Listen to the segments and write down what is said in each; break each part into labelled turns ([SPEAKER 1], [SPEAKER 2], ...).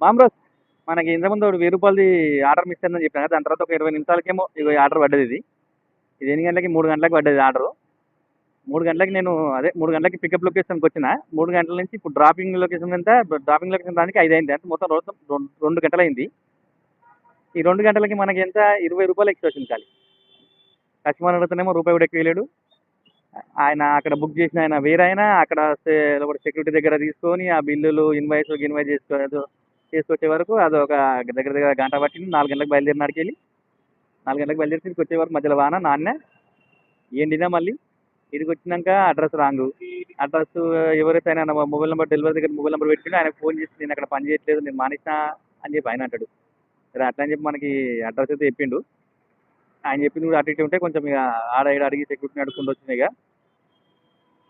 [SPEAKER 1] మామూలు మనకి ఇంతకుముందు ఒకటి 1000 రూపాయలది ఆర్డర్ మిస్ అయిందని చెప్పాను కదా, దాని తర్వాత ఒక 20 నిమిషాలకేమో ఇగో ఈ ఆర్డర్ పడ్డది. ఇది ఎన్ని గంటలకి? 3 గంటలకు పడ్డది ఆర్డర్. 3 గంటలకి నేను అదే 3 గంటలకి పికప్ లొకేషన్కి వచ్చిన. 3 గంటల నుంచి ఇప్పుడు డ్రాపింగ్ లొకేషన్ ఎంత, డ్రాపింగ్ లొకేషన్ దానికి 5 అయింది, అంటే మొత్తం 2 గంటలు అయింది. ఈ 2 గంటలకి మనకి ఎంత? 20 రూపాయలు ఎక్స్ట్రా వచ్చింది ఖాళీ. కస్టమర్ అడుగుతానేమో రూపాయి కూడా ఎక్కువ వేయలేడు. ఆయన అక్కడ బుక్ చేసిన ఆయన వేరే ఆయన, అక్కడ సెక్యూరిటీ దగ్గర తీసుకొని ఆ బిల్లులు ఇన్వాయిస్ చేసుకొచ్చే వరకు అది ఒక దగ్గర దగ్గర గంట పట్టింది. 4 గంటలకు బయలుదేరిన ఆడికి వెళ్ళి 4 గంటలకు బయలుదేరి తిరిగి వచ్చే వరకు మధ్యలో వాన నాన్న ఏంటినా మళ్ళీ తిరిగి వచ్చినాక అడ్రస్ రాంగ్. అడ్రస్ ఎవరైతే ఆయన మొబైల్ నెంబర్ డెలివరీ దగ్గర మొబైల్ నెంబర్ పెట్టుకుని ఆయనకు ఫోన్ చేసి నేను అక్కడ పని చేయట్లేదు, నేను మానేసిన అని చెప్పి ఆయన అంటాడు. సరే అట్లా అని చెప్పి మనకి అడ్రస్ అయితే చెప్పిండు. ఆయన చెప్పింది కూడా అటు ఇటు ఉంటే కొంచెం ఇక ఆడ ఈడ అడిగి సెక్యూరిటీని అడుక్కుంటూ వచ్చినాయి. ఇక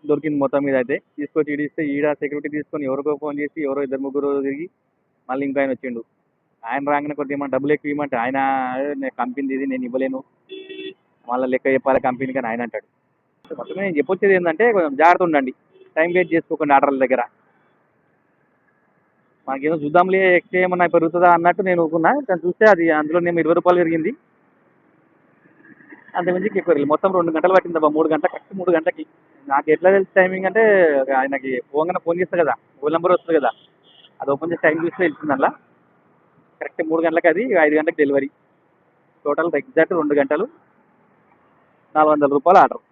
[SPEAKER 1] దొరికింది మొత్తం మీద అయితే. తీసుకొచ్చి ఈడిస్తే ఈడ సెక్యూరిటీ తీసుకొని ఎవరికో ఫోన్ చేసి ఎవరో 2 3 తిరిగి మళ్ళీ ఇంకో ఆయన వచ్చిండు. ఆయన రాగానే కొద్దిగా ఏమన్నా డబ్బులు ఎక్కువ ఇవ్వమంటే ఆయన నేను కంపెనీది ఇది నేను ఇవ్వలేను, మళ్ళీ లెక్క చెప్పాలి కంపెనీకి అని ఆయన అంటాడు. మొత్తం నేను చెప్పొచ్చేది ఏంటంటే కొంచెం జాగ్రత్త ఉండండి, టైం వేస్ట్ చేసుకోకండి ఆర్డర్ల దగ్గర. మనకేదో చూద్దాంలే ఎక్స్ట్రా ఏమన్నా పెరుగుతుందా అన్నట్టు నేను ఊరుకున్నా, కానీ చూస్తే అది అందులో నేను 20 రూపాయలు పెరిగింది. అంతకుమించి ఎక్కువ పెరిగింది. మొత్తం 2 గంటలు పట్టింది అబ్బా, 3 గంటలకు కరెక్ట్ 3 గంటలకి. నాకు ఎట్లా తెలుసు టైమింగ్ అంటే ఆయనకి ఫోన్ చేస్తా కదా, మొబైల్ నెంబర్ వస్తుంది కదా, అది ఓపెన్ చేసి టైం చూస్తే వెళ్తుంది అలా. కరెక్ట్ 3 గంటలకు అది, 5 గంటలకు డెలివరీ. టోటల్ ఎగ్జాక్ట్ 2 గంటలు 400 రూపాయలు ఆర్డర్.